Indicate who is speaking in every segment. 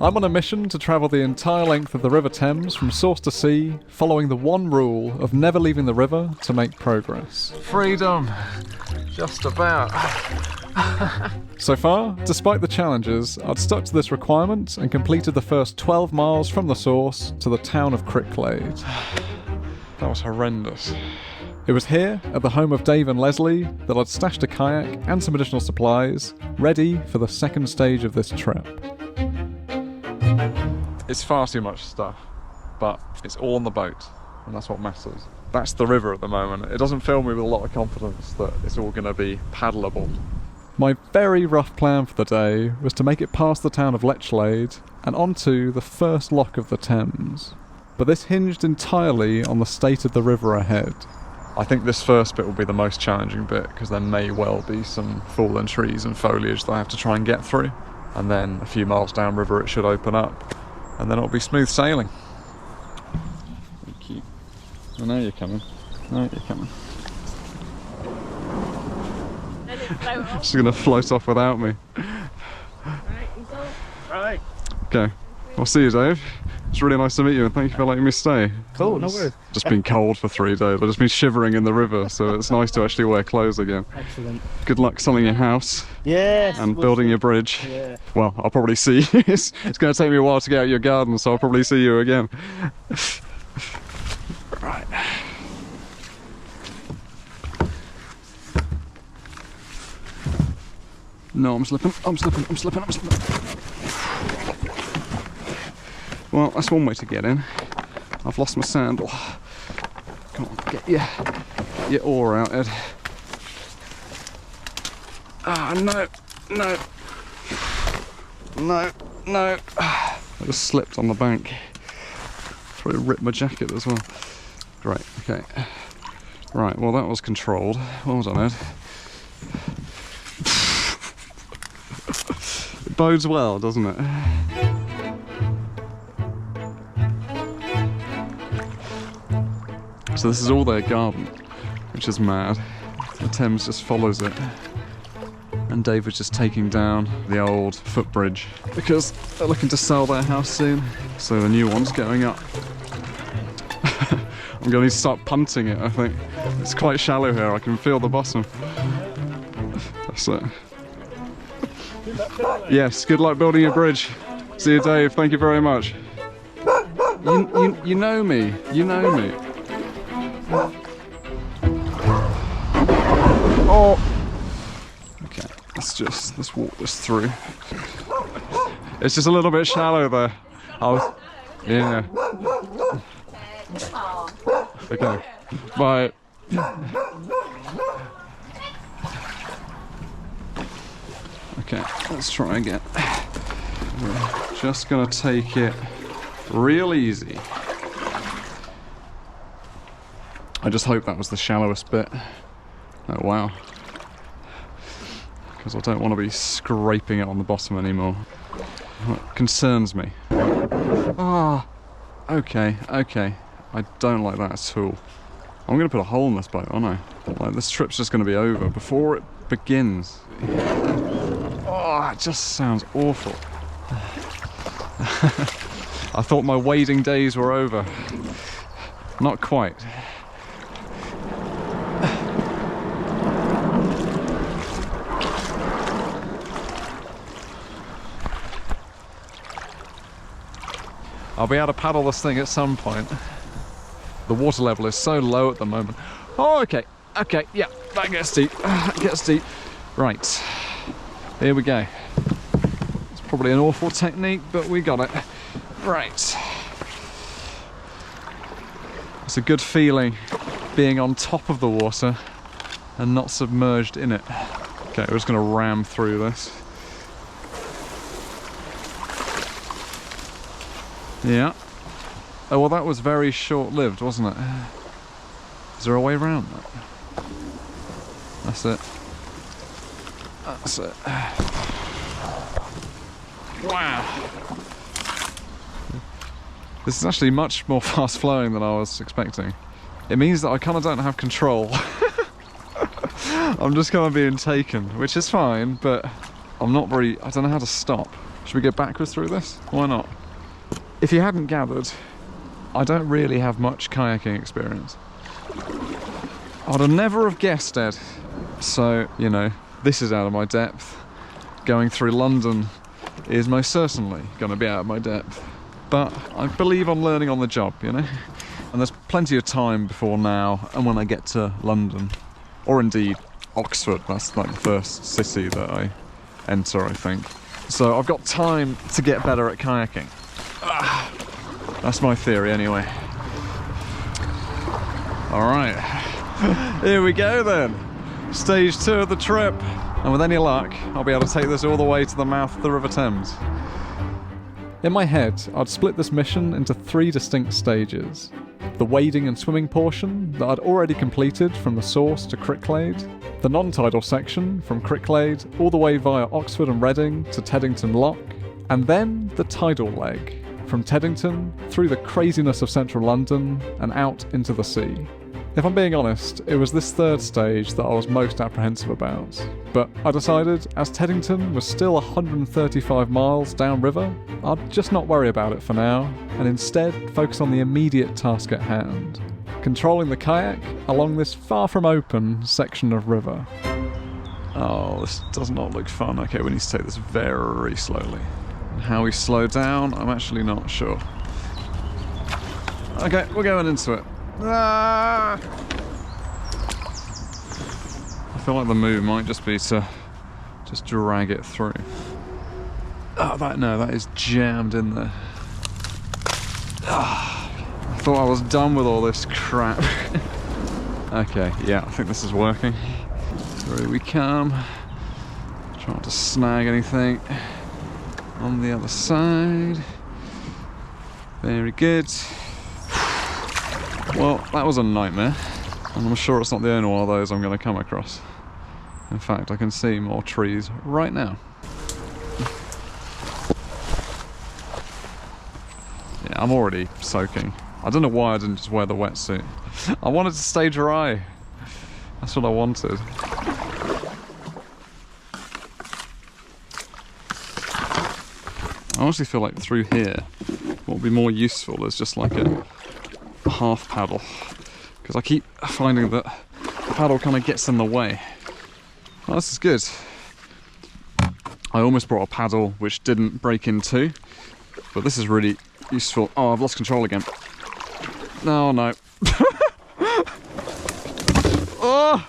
Speaker 1: I'm on a mission to travel the entire length of the River Thames from source to sea, following the one rule of never leaving the river to make progress.
Speaker 2: Freedom! Just about.
Speaker 1: So far, despite the challenges, I'd stuck to this requirement and completed the first 12 miles from the source to the town of Lechlade.
Speaker 2: That was horrendous.
Speaker 1: It was here, at the home of Dave and Leslie, that I'd stashed a kayak and some additional supplies, ready for the second stage of this trip.
Speaker 2: It's far too much stuff, but it's all on the boat, and that's what matters. That's the river at the moment. It doesn't fill me with a lot of confidence that it's all going to be paddleable.
Speaker 1: My very rough plan for the day was to make it past the town of Lechlade and onto the first lock of the Thames. But this hinged entirely on the state of the river ahead.
Speaker 2: I think this first bit will be the most challenging bit because there may well be some fallen trees and foliage that I have to try and get through. And then a few miles downriver it should open up and then it'll be smooth sailing. Thank you. I know you're coming. I know you're coming. She's going to float off without me.
Speaker 3: Right.
Speaker 2: Okay. I'll see you, Dave. It's really nice to meet you and thank you for letting me stay.
Speaker 3: Cool, no worries.
Speaker 2: Just been cold for 3 days. I've just been shivering in the river, so it's nice to actually wear clothes again.
Speaker 3: Excellent.
Speaker 2: Good luck selling your house.
Speaker 3: Yes.
Speaker 2: And building your bridge.
Speaker 3: Yeah.
Speaker 2: Well, I'll probably see you. It's going to take me a while to get out your garden, so I'll probably see you again. Right. No, I'm slipping. Well, that's one way to get in. I've lost my sandal. Come on, get your oar out, Ed. Ah, no. I just slipped on the bank. Probably ripped my jacket as well. Great, okay. Right, well that was controlled. Well done, Ed. It bodes well, doesn't it? So this is all their garden, which is mad. The Thames just follows it. And David's just taking down the old footbridge because they're looking to sell their house soon. So the new one's going up. I'm going to need to start punting it, I think. It's quite shallow here, I can feel the bottom. That's it. Yes, good luck building your bridge. See you, Dave, thank you very much. You know me, Oh! Okay, let's walk this through. It's just a little bit shallow there. Yeah. Okay, bye. Okay, let's try again. We're just gonna take it real easy. I just hope that was the shallowest bit. Oh wow. Because I don't want to be scraping it on the bottom anymore. That concerns me. Ah, okay. I don't like that at all. I'm going to put a hole in this boat, aren't I? Like, this trip's just going to be over before it begins. Oh, it just sounds awful. I thought my wading days were over. Not quite. I'll be able to paddle this thing at some point. The water level is so low at the moment. Oh, okay, yeah, that gets deep. Right, here we go. It's probably an awful technique, but we got it. Right. It's a good feeling being on top of the water and not submerged in it. Okay, we're just gonna ram through this. Yeah. Oh, well, that was very short-lived, wasn't it? Is there a way around that? That's it. Wow. This is actually much more fast-flowing than I was expecting. It means that I kind of don't have control. I'm just kind of being taken, which is fine, but I don't know how to stop. Should we go backwards through this? Why not? If you hadn't gathered, I don't really have much kayaking experience. I'd have never have guessed it. So, you know, this is out of my depth. Going through London is most certainly going to be out of my depth. But I believe I'm learning on the job, you know? And there's plenty of time before now and when I get to London. Or indeed, Oxford. That's like the first city that I enter, I think. So I've got time to get better at kayaking. That's my theory anyway. Alright, here we go then. Stage 2 of the trip. And with any luck, I'll be able to take this all the way to the mouth of the River Thames. In my head, I'd split this mission into 3 distinct stages. The wading and swimming portion that I'd already completed from the source to Cricklade, the non-tidal section from Cricklade all the way via Oxford and Reading to Teddington Lock, and then the tidal leg from Teddington through the craziness of central London and out into the sea. If I'm being honest, it was this 3rd stage that I was most apprehensive about, but I decided as Teddington was still 135 miles downriver, I'd just not worry about it for now, and instead focus on the immediate task at hand, controlling the kayak along this far from open section of river. Oh, this does not look fun. Okay, we need to take this very slowly. And how we slow down, I'm actually not sure. Okay, we're going into it. Ah! I feel like the move might just be to just drag it through. Oh, that is jammed in there. Ah, I thought I was done with all this crap. Okay, yeah, I think this is working. Through we come. Trying to snag anything on the other side. Very good. Well, that was a nightmare, and I'm sure it's not the only one of those I'm going to come across. In fact, I can see more trees right now. Yeah, I'm already soaking. I don't know why I didn't just wear the wetsuit. I wanted to stay dry. That's what I wanted. I honestly feel like through here, what would be more useful is just like a half paddle, because I keep finding that the paddle kind of gets in the way. Oh, this is good. I almost brought a paddle which didn't break in two, but this is really useful. Oh, I've lost control again. No, no. Oh!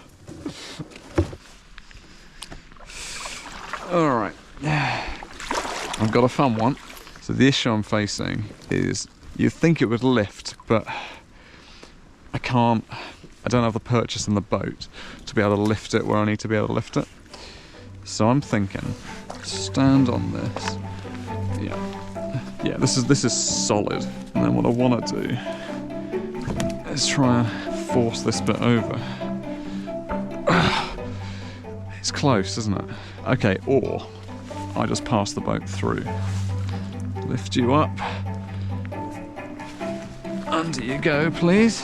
Speaker 2: Alright. I've got a fun one. So the issue I'm facing is you'd think it would lift, but I can't. I don't have the purchase in the boat to be able to lift it where I need to be able to lift it. So I'm thinking, stand on this. Yeah, this is solid. And then what I want to do is try and force this bit over. It's close, isn't it? Okay, or I just pass the boat through. Lift you up. Under you go, please.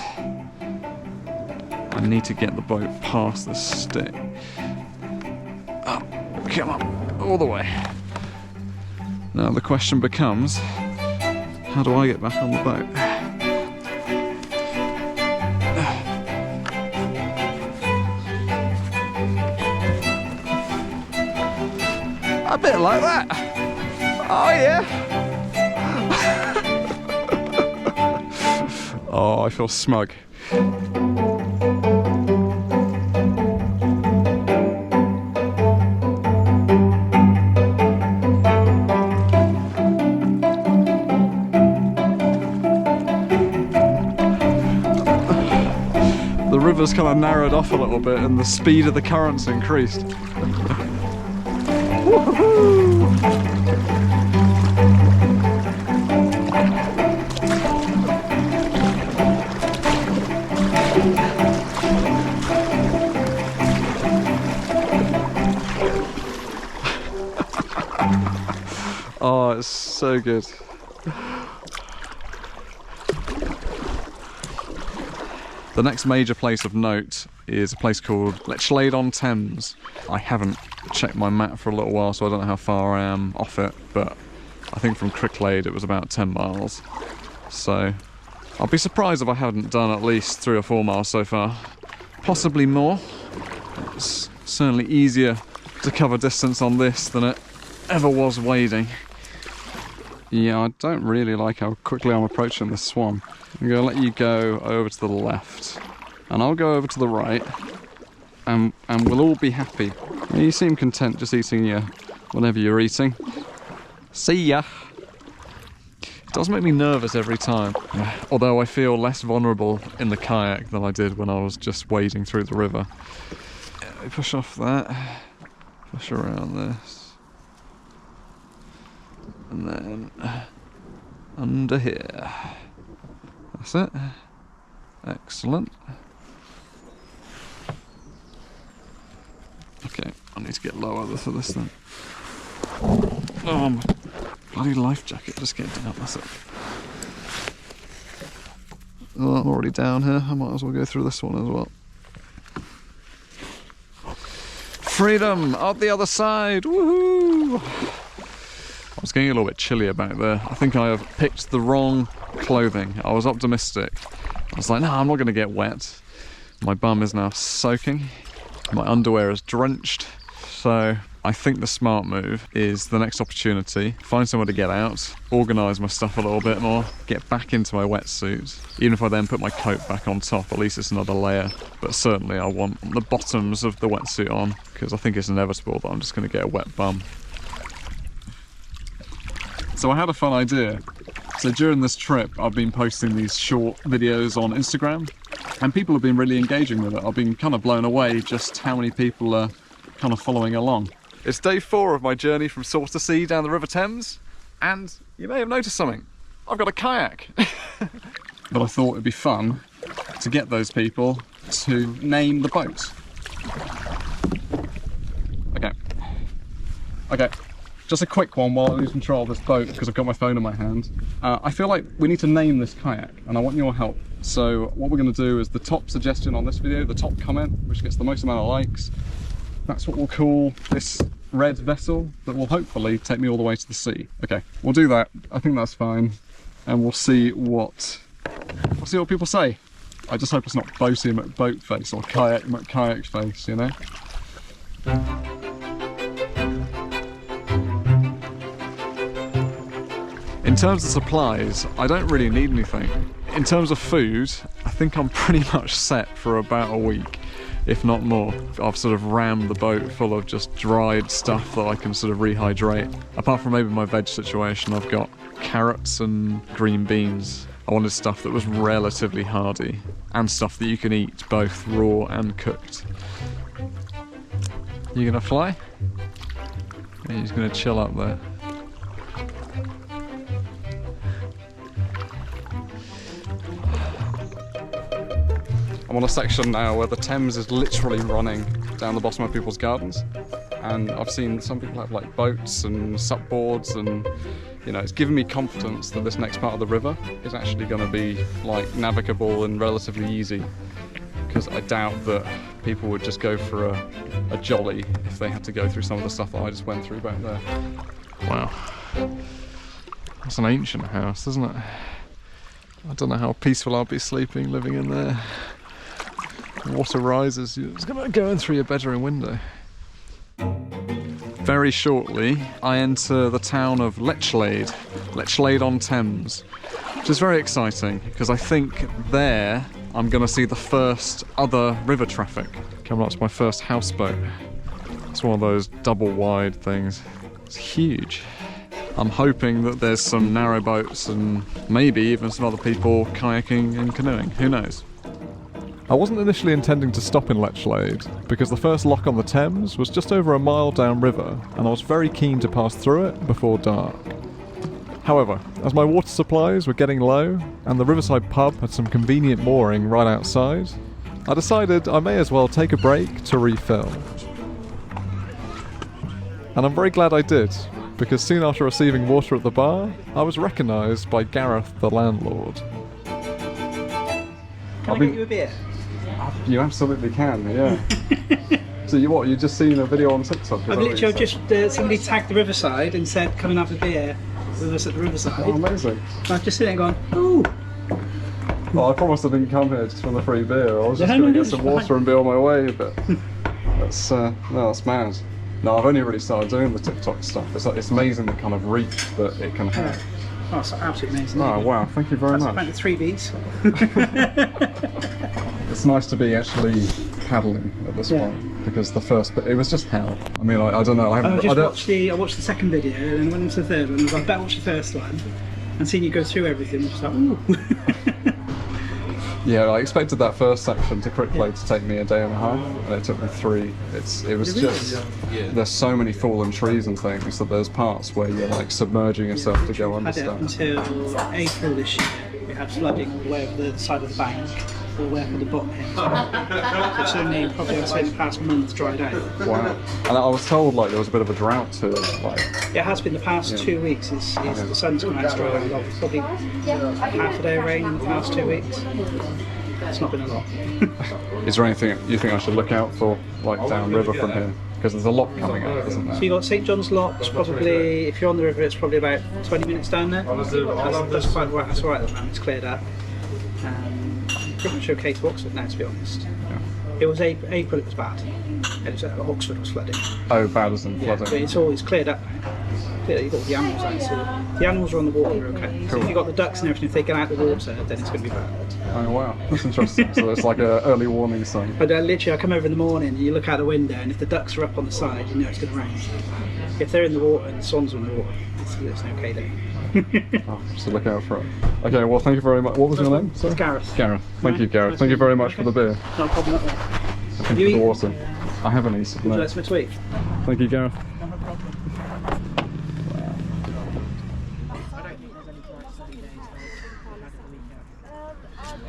Speaker 2: I need to get the boat past the stick. Up, come on, all the way. Now the question becomes, how do I get back on the boat? A bit like that. Oh yeah. Oh, I feel smug. The river's kind of narrowed off a little bit and the speed of the current's increased. Oh, it's so good. The next major place of note is a place called Lechlade on Thames. I haven't checked my map for a little while, so I don't know how far I am off it, but I think from Lechlade it was about 10 miles. So I'll be surprised if I haven't done at least 3 or 4 miles so far. Possibly more. It's certainly easier to cover distance on this than it ever was wading. Yeah, I don't really like how quickly I'm approaching this swan. I'm going to let you go over to the left, and I'll go over to the right, and we'll all be happy. You seem content just eating whatever you're eating. See ya! It does make me nervous every time, although I feel less vulnerable in the kayak than I did when I was just wading through the river. Yeah, push off that, push around this. And then under here. That's it. Excellent. Okay, I need to get lower for this then. Oh, my bloody life jacket just came down. That's it. Oh, I'm already down here. I might as well go through this one as well. Freedom! Up the other side! Woohoo! I was getting a little bit chillier back there. I think I have picked the wrong clothing. I was optimistic. I was like, no, I'm not going to get wet. My bum is now soaking. My underwear is drenched. So I think the smart move is the next opportunity. Find somewhere to get out, organise my stuff a little bit more, get back into my wetsuit. Even if I then put my coat back on top, at least it's another layer. But certainly I want the bottoms of the wetsuit on, because I think it's inevitable that I'm just going to get a wet bum. So I had a fun idea. So during this trip, I've been posting these short videos on Instagram, and people have been really engaging with it. I've been kind of blown away just how many people are kind of following along. It's day 4 of my journey from source to sea down the River Thames, and you may have noticed something. I've got a kayak. But I thought it'd be fun to get those people to name the boat. Okay. Just a quick one while I lose control of this boat because I've got my phone in my hand. I feel like we need to name this kayak and I want your help. So what we're going to do is the top suggestion on this video, the top comment, which gets the most amount of likes, that's what we'll call this red vessel that will hopefully take me all the way to the sea. Okay, we'll do that. I think that's fine. And we'll see what people say. I just hope it's not boaty McBoat face or kayak McKayak face, you know? In terms of supplies, I don't really need anything. In terms of food, I think I'm pretty much set for about a week, if not more. I've sort of rammed the boat full of just dried stuff that I can sort of rehydrate. Apart from maybe my veg situation, I've got carrots and green beans. I wanted stuff that was relatively hardy, and stuff that you can eat both raw and cooked. You gonna fly? Or you're just gonna chill up there? I'm on a section now where the Thames is literally running down the bottom of people's gardens, and I've seen some people have like boats and supboards, and you know, it's given me confidence that this next part of the river is actually going to be like navigable and relatively easy, because I doubt that people would just go for a jolly if they had to go through some of the stuff that I just went through back there. Wow, that's an ancient house, isn't it? I don't know how peaceful I'll be sleeping living in there. Water rises, it's going to go in through your bedroom window. Very shortly, I enter the town of Lechlade, Lechlade on Thames, which is very exciting because I think there I'm going to see the first other river traffic. Coming up to my first houseboat. It's one of those double wide things. It's huge. I'm hoping that there's some narrow boats and maybe even some other people kayaking and canoeing. Who knows?
Speaker 1: I wasn't initially intending to stop in Lechlade, because the first lock on the Thames was just over a mile downriver, and I was very keen to pass through it before dark. However, as my water supplies were getting low, and the riverside pub had some convenient mooring right outside, I decided I may as well take a break to refill. And I'm very glad I did, because soon after receiving water at the bar, I was recognised by Gareth, the landlord.
Speaker 3: Can I get you a beer?
Speaker 2: You absolutely can, yeah. So you've just seen a video on TikTok?
Speaker 3: I've literally just, somebody tagged the riverside and said, come and have a beer. with us at the riverside.
Speaker 2: Oh, amazing.
Speaker 3: I was just sitting there going, ooh.
Speaker 2: Well, I promised I didn't come here just for the free beer. I was just
Speaker 3: Yeah,
Speaker 2: going to
Speaker 3: no,
Speaker 2: get some
Speaker 3: it's fine.
Speaker 2: water and be on my way, but that's no, that's mad. No, I've only really started doing the TikTok stuff. It's amazing the kind of reach that it can have.
Speaker 3: Oh, it's absolutely amazing.
Speaker 2: Oh wow, thank you very
Speaker 3: That's
Speaker 2: much.
Speaker 3: about the 3 Bs.
Speaker 2: It's nice to be actually paddling at this point, because the first bit, it was just hell. I mean, I don't know.
Speaker 3: I watched the second video and went into the third one. I was like, I better watch the first one. And seeing you go through everything, was just like, ooh.
Speaker 2: Yeah, I expected that first section to Lechlade to take me a day and a half, and it took me 3. It was just, there's so many fallen trees and things that there's parts where you're like submerging yourself to go under
Speaker 3: Had it up
Speaker 2: stuff.
Speaker 3: until April this year. We had flooding all the way over the side of the bank, all the way up at the bottom here. So it's only probably, I'd say, the past month dried out.
Speaker 2: Wow. And I was told like there was a bit of a drought too. Like,
Speaker 3: It has been the past 2 weeks. It's the sun's come out straight. We've got probably half a day of rain in the past 2 weeks. It's not been a lot.
Speaker 2: is there anything you think I should look out for, like downriver from here? Because there's a lot coming up, isn't there?
Speaker 3: So you got St John's Lock's probably, if you're on the river, it's probably about 20 minutes down there. That's quite right. That's all right at the moment. It's cleared up. Pretty much okay to Oxford now, to be honest. It was April. It was bad. It was, Oxford was flooding.
Speaker 2: Oh, bad as in flooding.
Speaker 3: But it's always cleared up now. You've got the animals out, so the animals are on the water, they're okay. So if you've got the ducks and everything, if they get out of the water, then it's going to be bad.
Speaker 2: Oh wow, that's interesting. So it's like an early warning sign.
Speaker 3: But literally, I come over in the morning and you look out the window, and if the ducks are up on the side, you know it's going to rain. If they're in the water and the swans are in the water, it's an okay day.
Speaker 2: Oh, so look out for it. Okay, well thank you very much. What was your name? Sorry?
Speaker 3: It's Gareth.
Speaker 2: Gareth. Thank you, Gareth. Thank you very much for the beer.
Speaker 3: No problem at all.
Speaker 2: Thank you for the water. I haven't eaten.
Speaker 3: Would you
Speaker 2: No.
Speaker 3: like some tweet?
Speaker 2: Thank you, Gareth.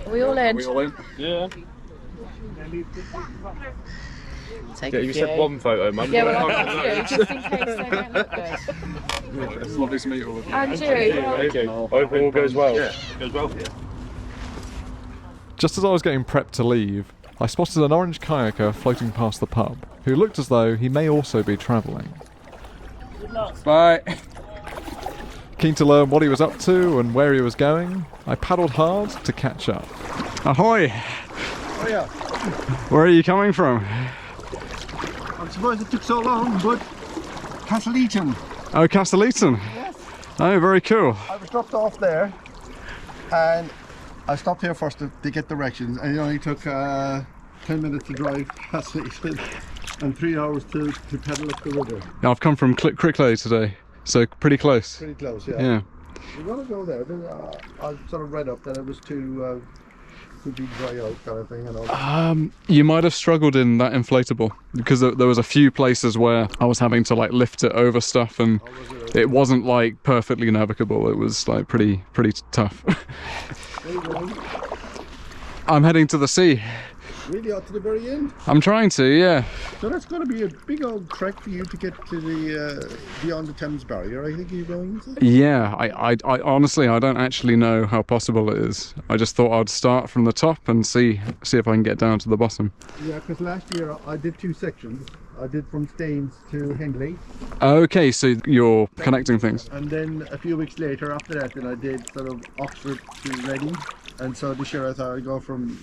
Speaker 4: Are we all in?
Speaker 2: We all in?
Speaker 5: Yeah.
Speaker 4: Take
Speaker 5: Yeah,
Speaker 4: a
Speaker 5: you
Speaker 4: few.
Speaker 5: said one photo, man.
Speaker 4: Yeah, well, I'll have to, just in case they don't look good.
Speaker 2: It's lovely to meet all of you.
Speaker 4: And you.
Speaker 5: Thank you. Hope all goes well. Yeah, goes well.
Speaker 1: Just as I was getting prepped to leave, I spotted an orange kayaker floating past the pub, who looked as though he may also be travelling.
Speaker 2: Bye.
Speaker 1: Keen to learn what he was up to and where he was going, I paddled hard to catch up.
Speaker 2: Ahoy!
Speaker 6: Oh yeah,
Speaker 2: Where are you coming from?
Speaker 6: I'm surprised it took so long, but Castleton.
Speaker 2: Oh, Castleton.
Speaker 6: Yes.
Speaker 2: Oh, very cool.
Speaker 6: I was dropped off there, and I stopped here first to get directions, and it only took 10 minutes to drive Castleton and 3 hours to pedal up the river.
Speaker 2: Yeah, I've come from Lechlade today, so pretty close.
Speaker 6: Pretty close, yeah.
Speaker 2: Yeah.
Speaker 6: We're gonna go there. Then, I sort of read up that it was too be dry out kind of thing, and all.
Speaker 2: You might have struggled in that inflatable, because there was a few places where I was having to like lift it over stuff, and it wasn't like perfectly navigable. It was like pretty tough.
Speaker 6: Where are you going?
Speaker 2: I'm heading to the sea.
Speaker 6: Really out to the very end.
Speaker 2: I'm trying to, yeah.
Speaker 6: So that's going to be a big old trek for you to get to the beyond the Thames barrier. I think you're going to.
Speaker 2: Yeah, I honestly I don't actually know how possible it is. I just thought I'd start from the top and see if I can get down to the bottom.
Speaker 6: Yeah, because last year I did 2 sections. I did from Staines to Henley,
Speaker 2: Okay, so you're connecting things.
Speaker 6: and then a few weeks later after that, then I did sort of Oxford to Reading. And so this year I thought I'd go from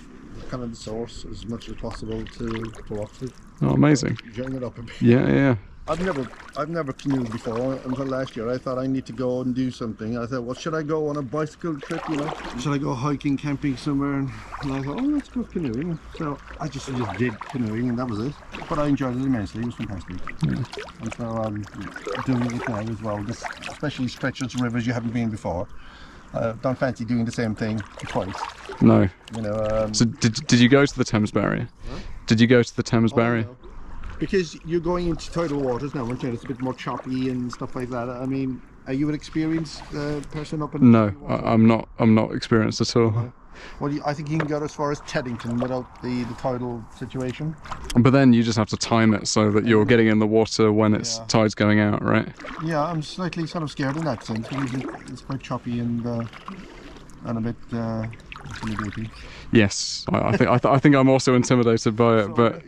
Speaker 6: kind of the source as much as possible to Oxford.
Speaker 2: Oh, amazing.
Speaker 6: Join it up a bit.
Speaker 2: Yeah.
Speaker 6: I've never canoed before until last year. I thought I need to go and do something. I thought, well, should I go on a bicycle trip, you know? Should I go hiking, camping somewhere? And I thought, oh, let's go canoeing. So I just did canoeing, and that was it. But I enjoyed it immensely. It was fantastic. Yeah. And so I'm doing it now as well, just especially stretches rivers you haven't been before. Don't fancy doing the same thing twice.
Speaker 2: No.
Speaker 6: You know.
Speaker 2: So did you go to the Thames barrier?
Speaker 6: Huh?
Speaker 2: Did you go to the Thames barrier?
Speaker 6: No. Because you're going into tidal waters now, aren't you? It's a bit more choppy and stuff like that. I mean, are you an experienced person up in?
Speaker 2: No, I'm not experienced at all.
Speaker 6: Well, I think you can go as far as Teddington without the tidal situation.
Speaker 2: But then you just have to time it so that you're getting in the water when it's tide's going out, right?
Speaker 6: Yeah, I'm slightly sort of scared in that sense because it's quite choppy and a bit intimidating.
Speaker 2: Yes, I think I'm also intimidated by it,
Speaker 6: So
Speaker 2: but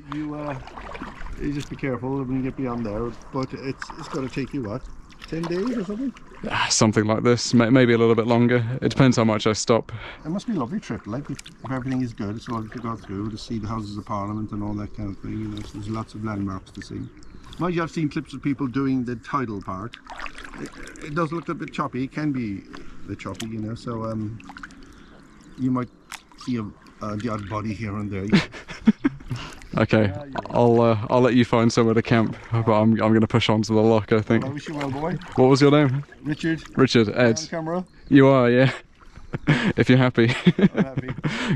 Speaker 6: you just be careful when you get beyond there. But it's going to take you what, 10 days or something?
Speaker 2: Something like this, maybe a little bit longer. It depends how much I stop.
Speaker 6: It must be a lovely trip, like if everything is good, it's lovely to go through to see the Houses of Parliament and all that kind of thing, you know, so there's lots of landmarks to see. Mind you, I've seen clips of people doing the tidal part. It does look a bit choppy, it can be a bit choppy, you know, so you might see the odd body here and there.
Speaker 2: Okay, I'll let you find somewhere to camp, but I'm going to push on to the lock, I think.
Speaker 6: Well, I wish you well, boy.
Speaker 2: What was your name?
Speaker 6: Richard.
Speaker 2: Richard,
Speaker 6: On
Speaker 2: Ed.
Speaker 6: camera.
Speaker 2: You are, yeah. If you're happy.
Speaker 6: I'm happy.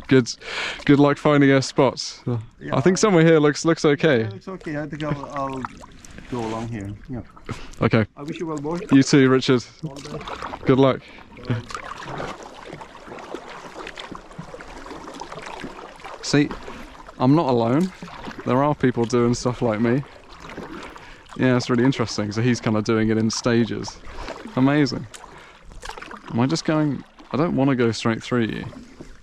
Speaker 2: Good luck finding a spot.
Speaker 6: Yeah,
Speaker 2: I think somewhere here looks okay.
Speaker 6: Yeah, it's okay. I think I'll go along here. Yeah.
Speaker 2: Okay.
Speaker 6: I wish you well, boy.
Speaker 2: You too, Richard.
Speaker 6: All the best.
Speaker 2: Good luck. See, I'm not alone. There are people doing stuff like me. Yeah, it's really interesting. So he's kind of doing it in stages. Amazing. Am I just going... I don't want to go straight through you.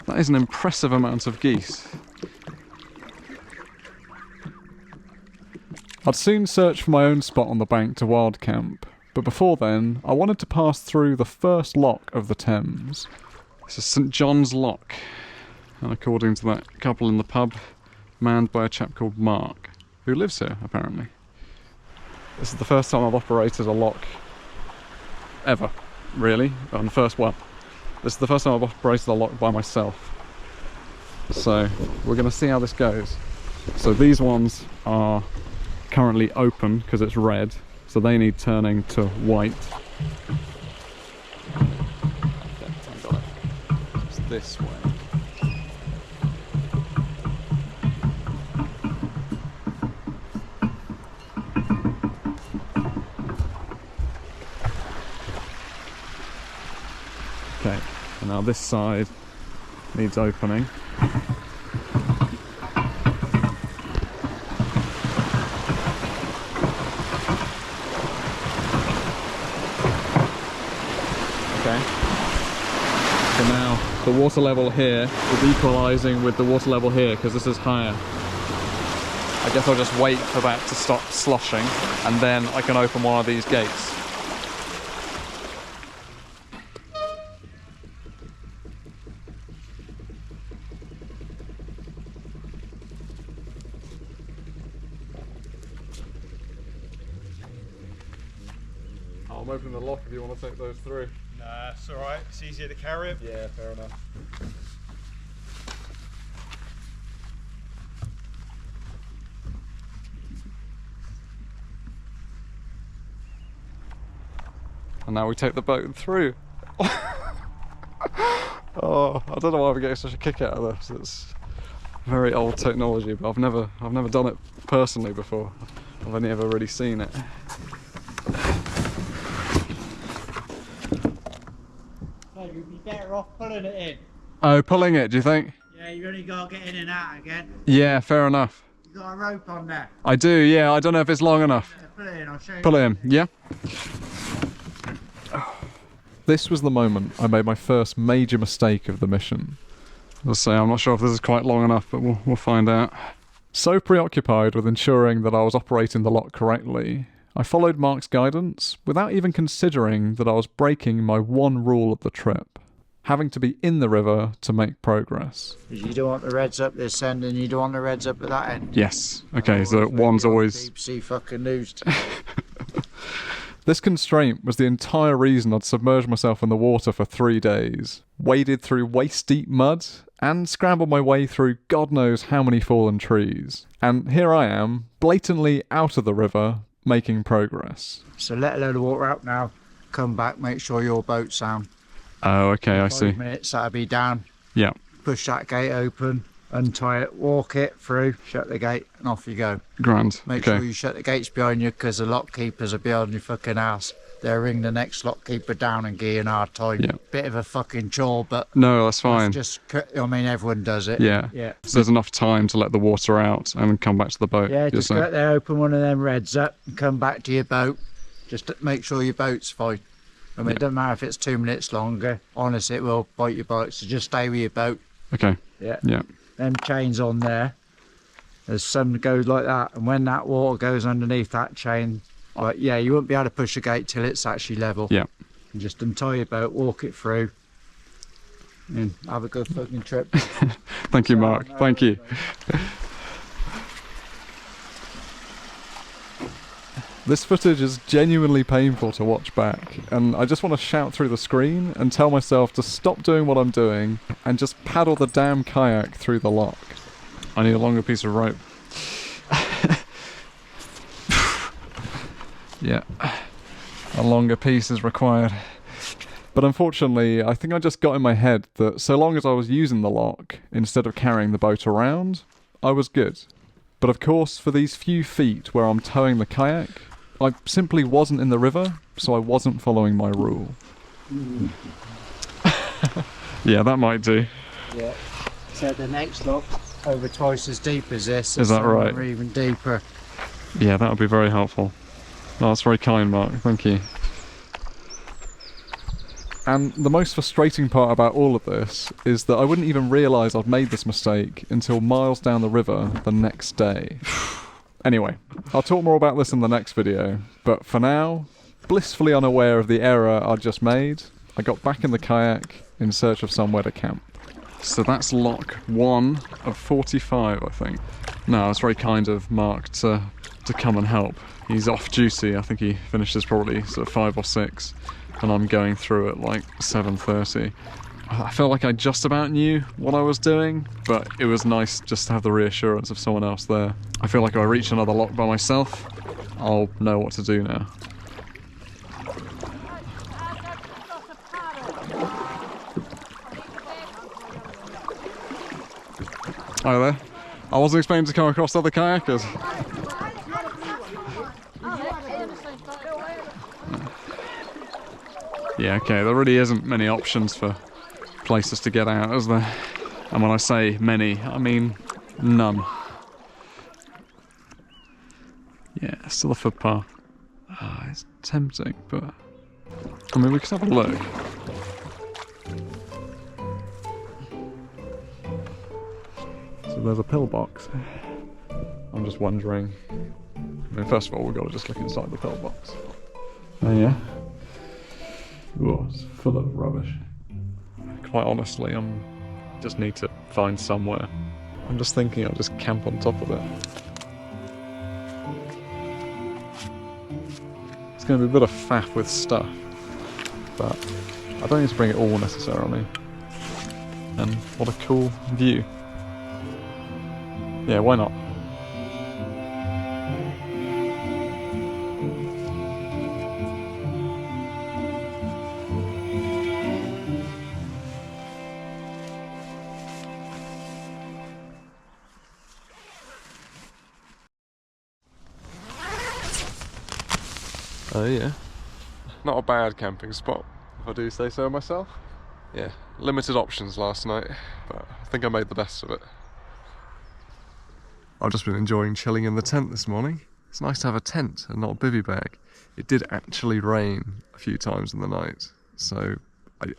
Speaker 2: That is an impressive amount of geese.
Speaker 1: I'd soon search for my own spot on the bank to wild camp, but before then, I wanted to pass through the first lock of the Thames.
Speaker 2: This is St John's Lock, and according to that couple in the pub, manned by a chap called Mark, who lives here apparently. This is the first time I've operated a lock ever, really. On the first one. This is the first time I've operated a lock by myself. So we're going to see how this goes. So these ones are currently open because it's red, so they need turning to white. Okay, I got it. It's this way. Okay, and now this side needs opening. Okay. So now the water level here is equalising with the water level here because this is higher. I guess I'll just wait for that to stop sloshing and then I can open one of these gates. I'm opening the lock if you want to take those through.
Speaker 5: Nah, it's alright. It's easier to carry it.
Speaker 2: Yeah, fair enough. And now we take the boat through. Oh, I don't know why we're getting such a kick out of this. It's very old technology, but I've never done it personally before. I've only ever really seen it.
Speaker 3: You'd be better off pulling it in.
Speaker 2: Oh, pulling it, do you think?
Speaker 3: Yeah, you only got to get in and out again.
Speaker 2: Yeah, fair enough.
Speaker 3: You got a rope on there.
Speaker 2: I do, yeah. I don't know if it's long enough.
Speaker 3: Yeah, pull it in, I'll show you.
Speaker 2: Pull it in, yeah?
Speaker 1: This was the moment I made my first major mistake of the mission.
Speaker 2: I'll say, I'm not sure if this is quite long enough, but we'll find out.
Speaker 1: So preoccupied with ensuring that I was operating the lock correctly, I followed Mark's guidance without even considering that I was breaking my one rule of the trip, having to be in the river to make progress.
Speaker 7: You don't want the reds up this end and you don't want the reds up at that end.
Speaker 2: Yes. Okay, so one's always...
Speaker 7: Deep sea fucking news.
Speaker 1: This constraint was the entire reason I'd submerged myself in the water for 3 days, waded through waist-deep mud, and scrambled my way through God knows how many fallen trees. And here I am, blatantly out of the river, making progress.
Speaker 7: So let a load of water out now. Come back, make sure your boat's sound.
Speaker 2: Oh, okay, I
Speaker 7: 5
Speaker 2: see.
Speaker 7: minutes, that'll be down.
Speaker 2: Yeah,
Speaker 7: Push that gate open, untie it, walk it through, shut the gate, and off you go.
Speaker 2: grand.
Speaker 7: Make
Speaker 2: Okay.
Speaker 7: sure you shut the gates behind you because the lock keepers are behind your fucking ass. They'll ring the next lock keeper down and give you an hard time.
Speaker 2: Yeah.
Speaker 7: Bit of a fucking chore, but
Speaker 2: No, that's fine.
Speaker 7: just, I mean, everyone does it.
Speaker 2: Yeah.
Speaker 7: Yeah.
Speaker 2: So there's enough time to let the water out and then come back to the boat.
Speaker 7: Yeah,
Speaker 2: you're
Speaker 7: just go
Speaker 2: saying?
Speaker 7: out there, open one of them reds up and come back to your boat. Just to make sure your boat's fine. I mean, it doesn't matter if it's 2 minutes longer. Honestly, it will bite your boat, so just stay with your boat.
Speaker 2: Okay.
Speaker 7: Yeah.
Speaker 2: Yeah.
Speaker 7: Them chains on there, there's some that goes like that, and when that water goes underneath that chain, like, yeah, you won't be able to push the gate till it's actually level.
Speaker 2: Yeah.
Speaker 7: And just untie your boat, walk it through, and have a good fucking trip.
Speaker 2: Thank you, Mark. Thank you.
Speaker 1: This footage is genuinely painful to watch back, and I just want to shout through the screen and tell myself to stop doing what I'm doing and just paddle the damn kayak through the lock.
Speaker 2: I need a longer piece of rope. Yeah, a longer piece is required.
Speaker 1: But unfortunately, I think I just got in my head that so long as I was using the lock instead of carrying the boat around, I was good. But of course, for these few feet where I'm towing the kayak, I simply wasn't in the river, so I wasn't following my rule.
Speaker 2: Yeah, that might do.
Speaker 7: Yeah. So the next lock, over twice as deep as this.
Speaker 2: Is that right?
Speaker 7: Or even deeper.
Speaker 2: Yeah, that would be very helpful. No, that's very kind, Mark. Thank you.
Speaker 1: And the most frustrating part about all of this is that I wouldn't even realise I'd made this mistake until miles down the river the next day. Anyway, I'll talk more about this in the next video, but for now, blissfully unaware of the error I'd just made, I got back in the kayak in search of somewhere to camp.
Speaker 2: So that's lock 1 of 45, I think. No, it's very kind of Mark to come and help. He's off duty. I think he finishes probably sort of 5 or 6, and I'm going through at like 7:30. I felt like I just about knew what I was doing, but it was nice just to have the reassurance of someone else there. I feel like if I reach another lock by myself, I'll know what to do now. Hi there. I wasn't expecting to come across other kayakers. Yeah, okay, there really isn't many options for places to get out, is there? And when I say many, I mean none. Yeah, still a footpath. Ah, it's tempting, but I mean, we could have a look.
Speaker 1: So there's a pillbox.
Speaker 2: I'm just wondering. I mean, first of all, we've got to just look inside the pillbox. Oh yeah.
Speaker 1: Oh, it's full of rubbish.
Speaker 2: Quite honestly, just need to find somewhere. I'm just thinking I'll just camp on top of it. It's going to be a bit of faff with stuff, but I don't need to bring it all necessarily. And what a cool view. Yeah, why not?
Speaker 1: Oh yeah. Not a bad camping spot, if I do say so myself. Yeah, limited options last night, but I think I made the best of it. I've just been enjoying chilling in the tent this morning. It's nice to have a tent and not a bivvy bag. It did actually rain a few times in the night, so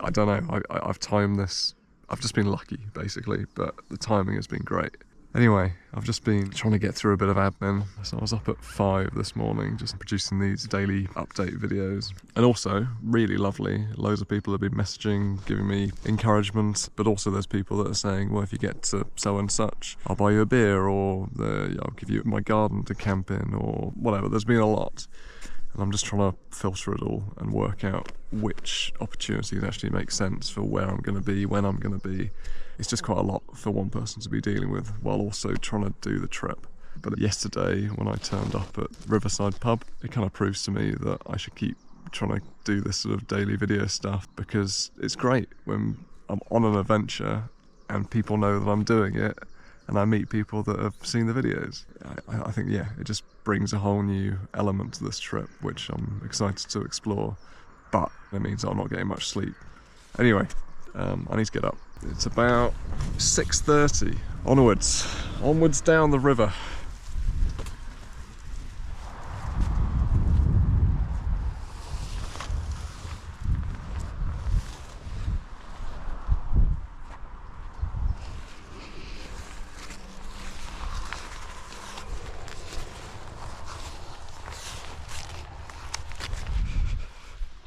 Speaker 1: I don't know, I've timed this. I've just been lucky, basically, but the timing has been great. Anyway, I've just been trying to get through a bit of admin. So I was up at 5 this morning, just producing these daily update videos. And also, really lovely, loads of people have been messaging, giving me encouragement, but also there's people that are saying, well, if you get to so and such, I'll buy you a beer, or I'll give you my garden to camp in, or whatever. There's been a lot. And I'm just trying to filter it all and work out which opportunities actually make sense for where I'm going to be, when I'm going to be. It's just quite a lot for one person to be dealing with while also trying to do the trip. But yesterday, when I turned up at Riverside Pub, it kind of proves to me that I should keep trying to do this sort of daily video stuff, because it's great when I'm on an adventure and people know that I'm doing it, and I meet people that have seen the videos. I think, yeah, it just brings a whole new element to this trip, which I'm excited to explore, but it means I'm not getting much sleep. Anyway, I need to get up. It's about 6:30. Onwards down the river.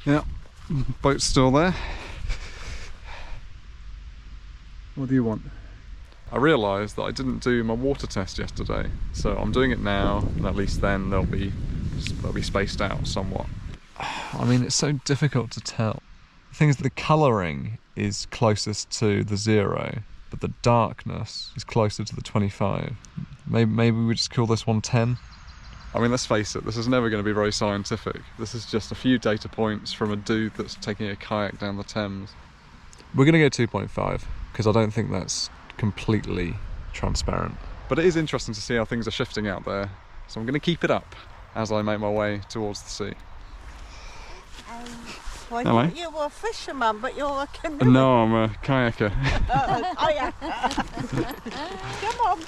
Speaker 1: Yeah,
Speaker 2: Boat's still there.
Speaker 1: What do you want?
Speaker 2: I realised that I didn't do my water test yesterday, so I'm doing it now, and at least then they'll be spaced out somewhat. I mean, it's so difficult to tell. The thing is, the colouring is closest to the 0, but the darkness is closer to the 25. Maybe we just call this one 10. I mean, let's face it, this is never going to be very scientific. This is just a few data points from a dude that's taking a kayak down the Thames. We're going to go 2.5, because I don't think that's completely transparent. But it is interesting to see how things are shifting out there, so I'm going to keep it up as I make my way towards the sea.
Speaker 8: Well,
Speaker 2: Hello.
Speaker 8: you were a fisherman, but you're a canoe.
Speaker 2: No, I'm a kayaker.
Speaker 8: Come on.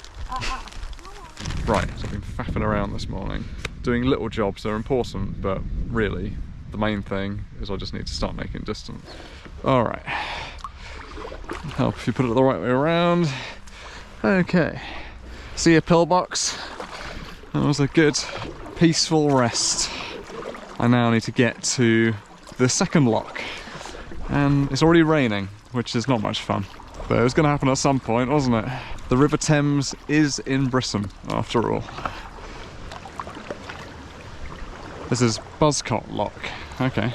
Speaker 2: Right, so I've been faffing around this morning, doing little jobs that are important, but really, the main thing is I just need to start making distance. Alright. Help if you put it the right way around. Okay. See a pillbox? That was a good, peaceful rest. I now need to get to the second lock. And it's already raining, which is not much fun. But it was going to happen at some point, wasn't it? The River Thames is in Britain, after all. This is Buzzcott Lock. Okay.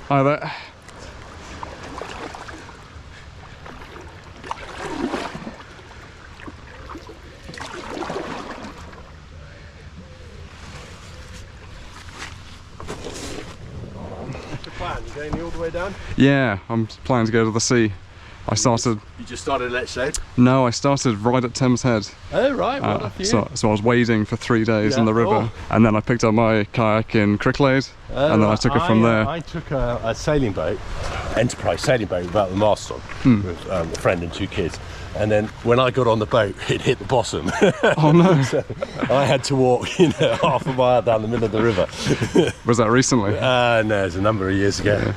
Speaker 2: Hi there.
Speaker 5: You going all the way down?
Speaker 2: Yeah, I'm planning to go to the sea. I started...
Speaker 5: You just started at Lechlade?
Speaker 2: No, I started right at Thames Head.
Speaker 5: Oh, right, well, for you.
Speaker 2: So I was wading for 3 days in
Speaker 5: Yeah.
Speaker 2: the river, and then I picked up my kayak in Lechlade, and then I took it from there.
Speaker 5: I took a sailing boat, Enterprise sailing boat without the mast on, with a friend and 2 kids. And then when I got on the boat, it hit the bottom.
Speaker 2: Oh no!
Speaker 5: So I had to walk, half a mile down the middle of the river.
Speaker 2: Was that recently?
Speaker 5: No, it was a number of years ago. Yeah.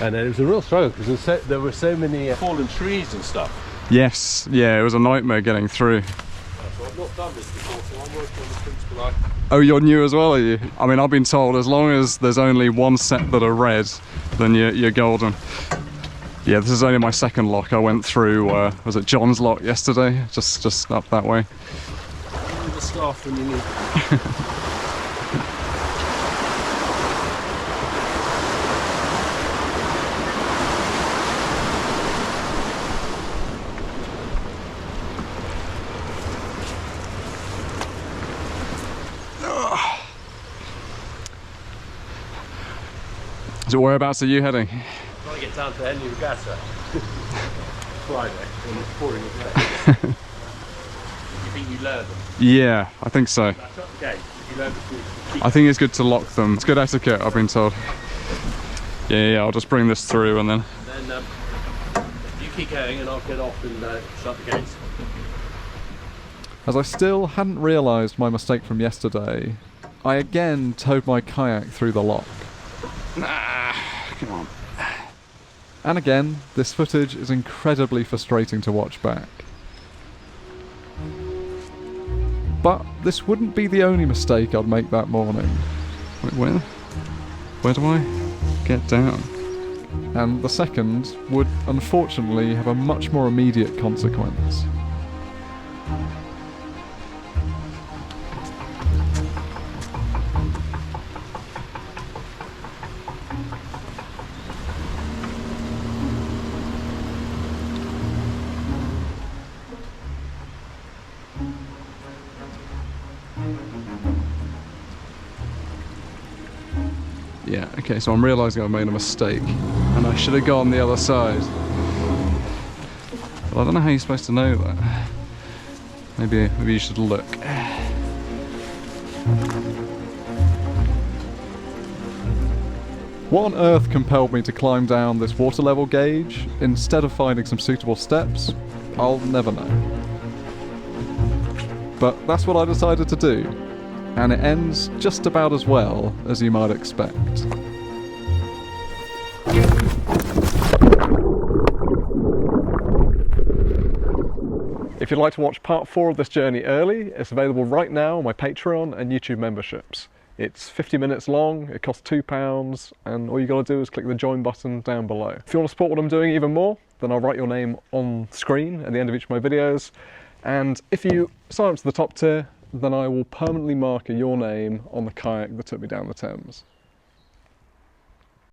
Speaker 5: And it was a real struggle because there were so many fallen trees and stuff.
Speaker 2: Yes, yeah, it was a nightmare getting through.
Speaker 5: So I've not done this before, so I'm working on the principle.
Speaker 2: Oh, you're new as well, are you? I mean, I've been told as long as there's only one set that are red, then you're golden. Yeah, this is only my second lock. I went through, was it John's Lock yesterday? Just up that way.
Speaker 5: The scarf when you need
Speaker 2: So whereabouts are you heading?
Speaker 5: trying to get down to Henry Regatta Friday when it's pouring with rain. You think you learned them?
Speaker 2: Yeah, I think so.
Speaker 5: That's not the game. You learn to
Speaker 2: I think it's good to lock them. It's good etiquette, I've been told. Yeah, I'll just bring this through and then...
Speaker 5: And then you keep going and I'll get off and shut the gates.
Speaker 1: As I still hadn't realised my mistake from yesterday, I again towed my kayak through the lock.
Speaker 2: Come on.
Speaker 1: And again, this footage is incredibly frustrating to watch back. But this wouldn't be the only mistake I'd make that morning.
Speaker 2: Wait, where? Where do I get down?
Speaker 1: And the second would unfortunately have a much more immediate consequence.
Speaker 2: Yeah, okay, so I'm realising I've made a mistake and I should have gone the other side. But I don't know how you're supposed to know that. Maybe you should look.
Speaker 1: What on earth compelled me to climb down this water level gauge instead of finding some suitable steps? I'll never know. But that's what I decided to do, and it ends just about as well as you might expect. If you'd like to watch part 4 of this journey early, it's available right now on my Patreon and YouTube memberships. It's 50 minutes long, it costs £2, and all you got to do is click the join button down below. If you want to support what I'm doing even more, then I'll write your name on screen at the end of each of my videos, and if you sign up to the top tier, then I will permanently mark your name on the kayak that took me down the Thames.